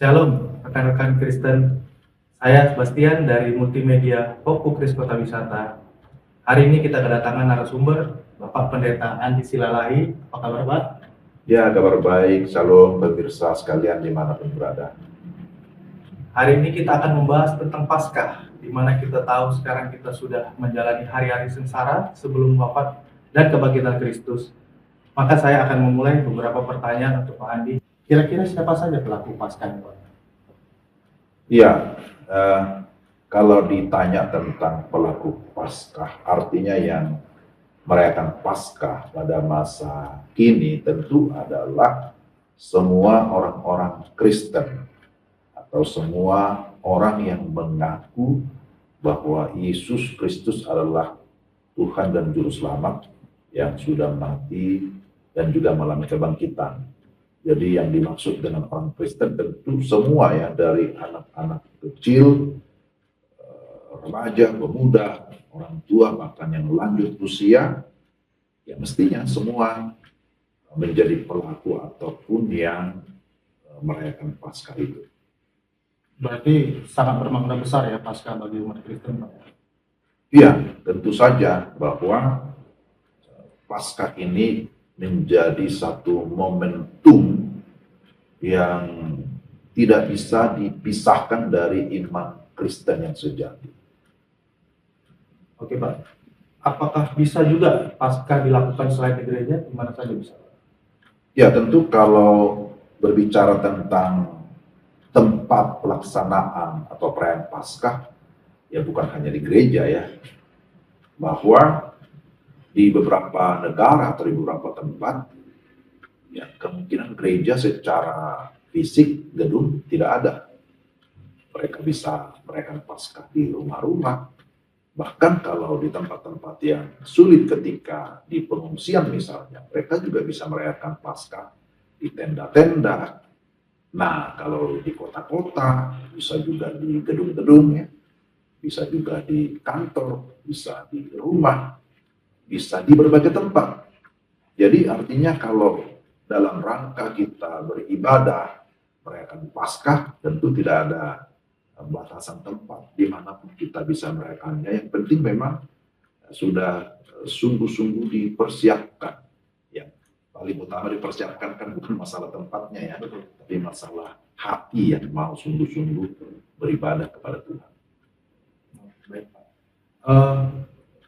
Shalom, rekan-rekan Kristen. Saya Sebastian dari Multimedia Fokus Kris Kota Wisata. Hari ini kita kedatangan narasumber, Bapak Pendeta Andi Silalahi. Apa kabar, Pak? Ya, kabar baik. Shalom pemirsa sekalian dimanapun berada. Hari ini kita akan membahas tentang Paskah, di mana kita tahu sekarang kita sudah menjalani hari-hari sengsara sebelum wafat dan kebangkitan Kristus. Maka saya akan memulai beberapa pertanyaan untuk Pak Andi. Kira-kira siapa saja pelaku Paskah, Pak? Ya, kalau ditanya tentang pelaku Paskah, artinya yang merayakan Paskah pada masa kini tentu adalah semua orang-orang Kristen atau semua orang yang mengaku bahwa Yesus Kristus adalah Tuhan dan Juru Selamat yang sudah mati dan juga mengalami kebangkitan. Jadi yang dimaksud dengan orang Kristen tentu semua ya, dari anak-anak kecil, remaja, pemuda, orang tua, bahkan yang lanjut usia, ya mestinya semua menjadi pelaku ataupun yang merayakan Paskah itu. Berarti sangat bermakna besar ya Paskah bagi umat Kristen, Pak. Ya, tentu saja bahwa Paskah ini menjadi satu momentum yang tidak bisa dipisahkan dari iman Kristen yang sejati. Oke, Pak. Apakah bisa juga Paskah dilakukan selain di gereja? Di mana saja bisa? Ya, tentu kalau berbicara tentang tempat pelaksanaan atau perayaan Paskah, ya bukan hanya di gereja ya, bahwa di beberapa negara atau di beberapa tempat, ya kemungkinan gereja secara fisik gedung tidak ada. Mereka bisa merayakan Paskah di rumah-rumah. Bahkan kalau di tempat-tempat yang sulit ketika di pengungsian misalnya, mereka juga bisa merayakan Paskah di tenda-tenda. Nah, kalau di kota-kota, bisa juga di gedung-gedung ya, bisa juga di kantor, bisa di rumah, bisa di berbagai tempat. Jadi artinya kalau dalam rangka kita beribadah, merayakan Paskah, tentu tidak ada batasan tempat dimanapun kita bisa merayakannya. Yang penting memang sudah sungguh-sungguh dipersiapkan. Yang paling utama dipersiapkan kan bukan masalah tempatnya ya, tapi masalah hati yang mau sungguh-sungguh beribadah kepada Tuhan. Baik, Pak.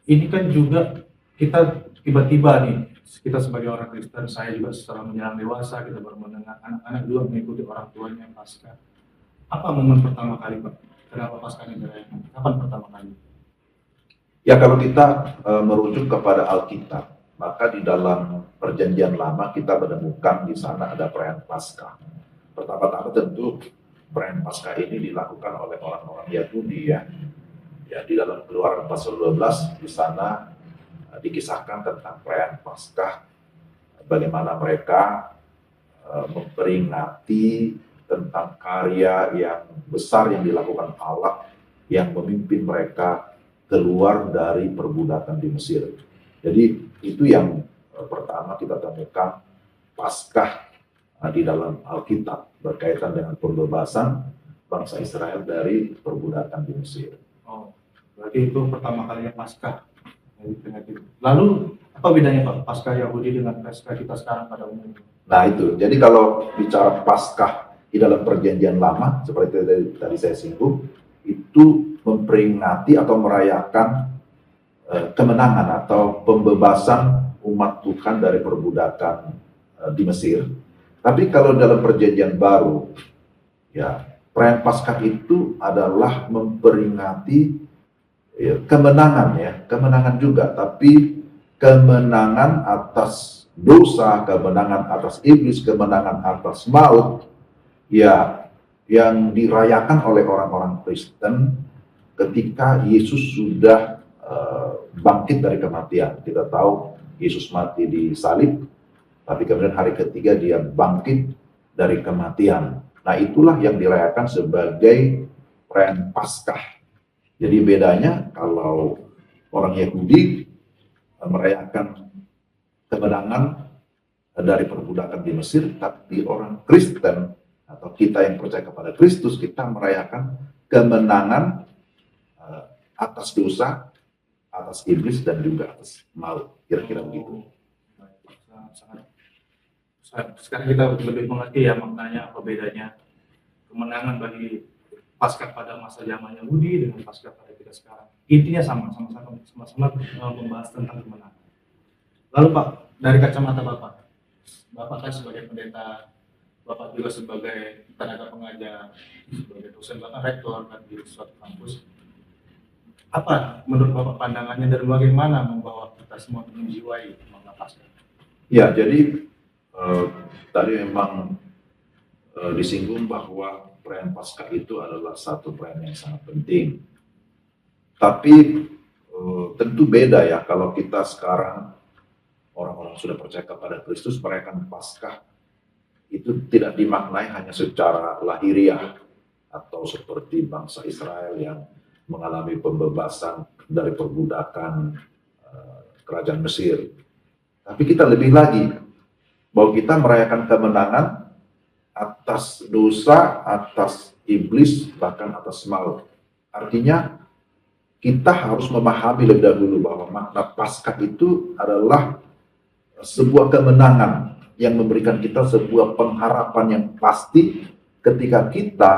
Ini kan juga kita tiba-tiba nih, kita sebagai orang Kristen, saya juga setelah menjelang dewasa, kita baru mendengar anak-anak juga mengikuti orang tuanya Paskah. Apa momen pertama kali, Pak? Kenapa Paskah ini dirayakan? Kapan pertama kali? Ya, kalau kita merujuk kepada Alkitab, maka di dalam Perjanjian Lama kita menemukan di sana ada perayaan Paskah. Pertama-tama tentu perayaan Paskah ini dilakukan oleh orang-orang Yahudi ya. Ya, di dalam Keluaran pasal 12 di sana dikisahkan tentang perayaan Paskah, bagaimana mereka memperingati tentang karya yang besar yang dilakukan Allah yang memimpin mereka keluar dari perbudakan di Mesir. Jadi itu yang pertama kita temukan Paskah di dalam Alkitab berkaitan dengan pembebasan bangsa Israel dari perbudakan di Mesir. Oh, berarti itu pertama kalinya Paskah. Lalu apa bedanya, Pak, Paskah Yahudi dengan Paskah kita sekarang pada umumnya? Nah itu, jadi kalau bicara Paskah di dalam Perjanjian Lama, seperti tadi saya singgung, itu memperingati atau merayakan kemenangan atau pembebasan umat Tuhan dari perbudakan di Mesir. Tapi kalau dalam Perjanjian Baru, ya perayaan Paskah itu adalah memperingati kemenangan ya, kemenangan juga, tapi kemenangan atas dosa, kemenangan atas iblis, kemenangan atas maut, ya yang dirayakan oleh orang-orang Kristen ketika Yesus sudah bangkit dari kematian. Kita tahu Yesus mati di salib, tapi kemudian hari ketiga dia bangkit dari kematian. Nah itulah yang dirayakan sebagai perayaan Paskah. Jadi bedanya kalau orang Yahudi merayakan kemenangan dari perbudakan di Mesir, tapi orang Kristen atau kita yang percaya kepada Kristus, kita merayakan kemenangan atas dosa, atas iblis, dan juga atas maut. Kira-kira begitu. Sekarang kita lebih mengerti ya maknanya, apa bedanya kemenangan bagi Paskah pada masa zaman Yahudi dengan Paskah pada kita sekarang. Intinya sama-sama membahas tentang kemenangan. Lalu Pak, dari kacamata Bapak kan sebagai pendeta, Bapak juga sebagai tenaga pengajar, sebagai dosen, bahkan rektor kan di suatu kampus. Apa menurut Bapak pandangannya dan bagaimana membawa kita semua menjiwai makna Paskah? Ya, jadi tadi memang disinggung bahwa perayaan Paskah itu adalah satu perayaan yang sangat penting. Tapi tentu beda ya kalau kita sekarang orang-orang sudah percaya kepada Kristus, merayakan Paskah itu tidak dimaknai hanya secara lahiriah atau seperti bangsa Israel yang mengalami pembebasan dari perbudakan kerajaan Mesir. Tapi kita lebih lagi bahwa kita merayakan kemenangan atas dosa, atas iblis, bahkan atas maut. Artinya kita harus memahami lebih dahulu bahwa makna Paskah itu adalah sebuah kemenangan yang memberikan kita sebuah pengharapan yang pasti ketika kita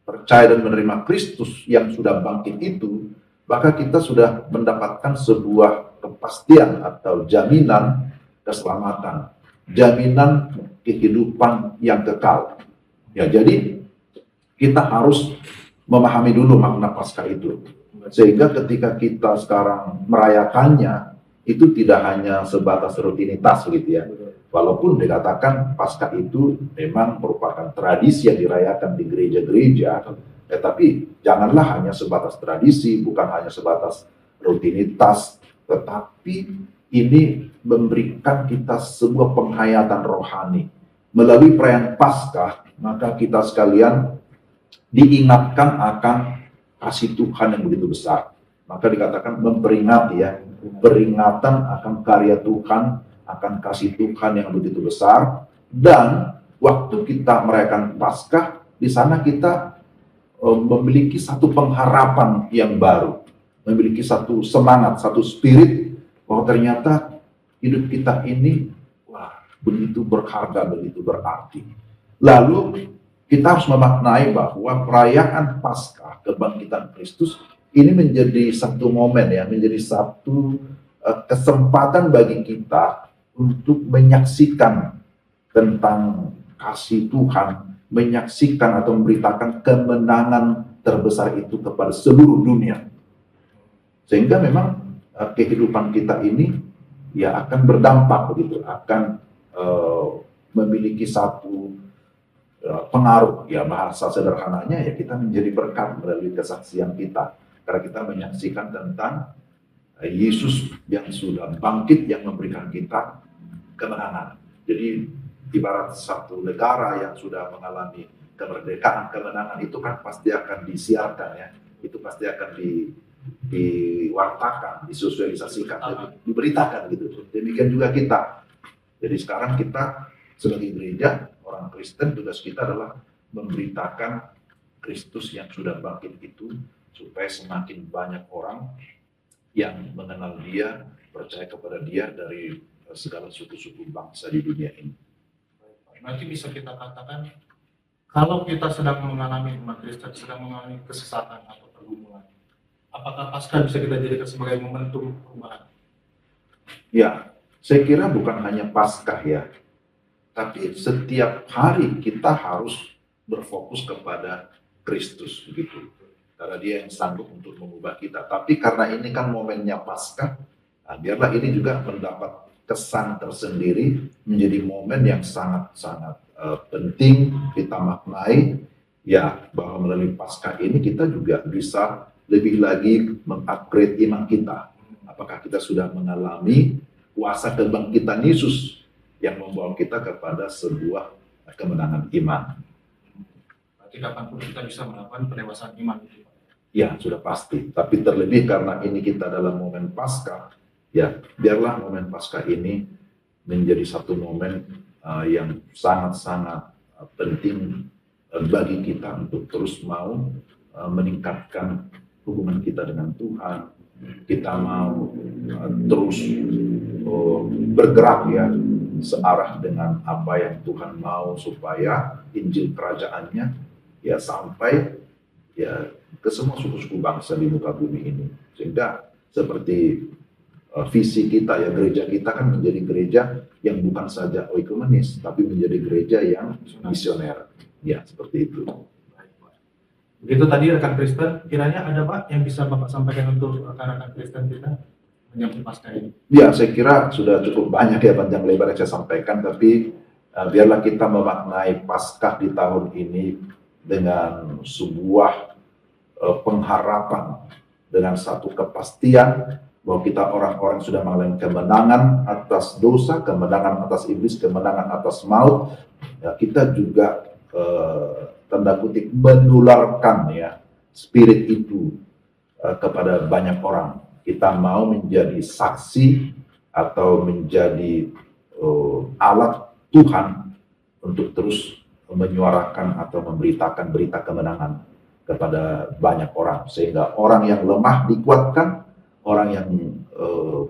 percaya dan menerima Kristus yang sudah bangkit itu, maka kita sudah mendapatkan sebuah kepastian atau jaminan keselamatan, jaminan kehidupan yang kekal. Ya, jadi kita harus memahami dulu makna Paskah itu. Sehingga ketika kita sekarang merayakannya, itu tidak hanya sebatas rutinitas gitu ya. Walaupun dikatakan Paskah itu memang merupakan tradisi yang dirayakan di gereja-gereja, tetapi janganlah hanya sebatas tradisi, bukan hanya sebatas rutinitas, tetapi ini memberikan kita sebuah penghayatan rohani. Melalui perayaan Paskah, maka kita sekalian diingatkan akan kasih Tuhan yang begitu besar. Maka dikatakan memperingati ya, peringatan akan karya Tuhan, akan kasih Tuhan yang begitu besar. Dan waktu kita merayakan Paskah, di sana kita memiliki satu pengharapan yang baru, memiliki satu semangat, satu spirit bahwa ternyata hidup kita ini begitu berharga, begitu berarti. Lalu kita harus memaknai bahwa perayaan Paskah kebangkitan Kristus ini menjadi satu momen ya, menjadi satu kesempatan bagi kita untuk menyaksikan tentang kasih Tuhan, menyaksikan atau memberitakan kemenangan terbesar itu kepada seluruh dunia. Sehingga memang kehidupan kita ini ya akan berdampak begitu, akan memiliki satu pengaruh ya, bahasa sederhananya ya kita menjadi berkat melalui kesaksian kita karena kita menyaksikan tentang Yesus yang sudah bangkit yang memberikan kita kemenangan. Jadi ibarat satu negara yang sudah mengalami kemerdekaan, kemenangan itu kan pasti akan disiarkan ya, itu pasti akan diwartakan, disosialisasikan, diberitakan gitu. Demikian juga kita. Jadi sekarang kita sebagai gereja, orang Kristen, tugas kita adalah memberitakan Kristus yang sudah bangkit itu supaya semakin banyak orang yang mengenal Dia, percaya kepada Dia dari segala suku-suku bangsa di dunia ini. Nanti bisa kita katakan kalau kita sedang mengalami umat Kristen sedang mengalami kesesatan atau pergumulan, apakah Paskah bisa kita jadikan sebagai momentum perubahan? Ya, saya kira bukan hanya Paskah ya, tapi setiap hari kita harus berfokus kepada Kristus begitu. Karena Dia yang sanggup untuk mengubah kita. Tapi karena ini kan momennya Paskah, biarlah ini juga mendapat kesan tersendiri, menjadi momen yang sangat-sangat penting kita maknai ya, bahwa melalui Paskah ini kita juga bisa lebih lagi mengupgrade iman kita. Apakah kita sudah mengalami kuasa kebangkitan Yesus yang membawa kita kepada sebuah kemenangan iman. Berarti kapanpun kita bisa melakukan pendewasaan iman itu? Ya, sudah pasti. Tapi terlebih karena ini kita dalam momen Paskah, ya biarlah momen Paskah ini menjadi satu momen yang sangat-sangat penting bagi kita untuk terus mau meningkatkan hubungan kita dengan Tuhan. Kita mau terus bergerak ya searah dengan apa yang Tuhan mau, supaya Injil kerajaannya ya sampai ya ke semua suku-suku bangsa di muka bumi ini. Sehingga seperti visi kita ya, gereja kita kan menjadi gereja yang bukan saja oikumenis, tapi menjadi gereja yang misioner. Ya, seperti itu. Begitu tadi rekan Kristen, kiranya ada Pak yang bisa Bapak sampaikan untuk rekan-rekan Kristen kita menyambut Paskah ini? Ya, saya kira sudah cukup banyak ya panjang lebar yang saya sampaikan, tapi biarlah kita memaknai Paskah di tahun ini dengan sebuah pengharapan, dengan satu kepastian bahwa kita orang-orang sudah mengalami kemenangan atas dosa, kemenangan atas iblis, kemenangan atas maut. Ya, kita juga tanda kutip menularkan ya spirit itu kepada banyak orang. Kita mau menjadi saksi atau menjadi alat Tuhan untuk terus menyuarakan atau memberitakan berita kemenangan kepada banyak orang, sehingga orang yang lemah dikuatkan, orang yang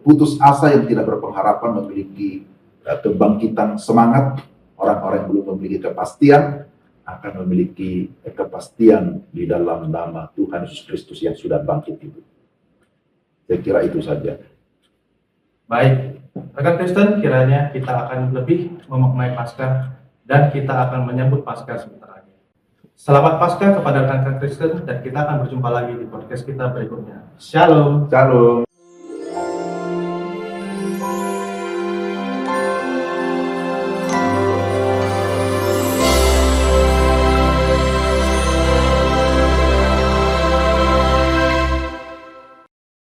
putus asa, yang tidak berpengharapan memiliki kebangkitan semangat, orang-orang yang belum memiliki kepastian akan memiliki kepastian di dalam nama Tuhan Yesus Kristus yang sudah bangkit itu. Saya kira itu saja. Baik, rekan Kristen, kiranya kita akan lebih memaknai Paskah dan kita akan menyambut Paskah sebentar lagi. Selamat Paskah kepada rekan Kristen, dan kita akan berjumpa lagi di podcast kita berikutnya. Shalom. Shalom.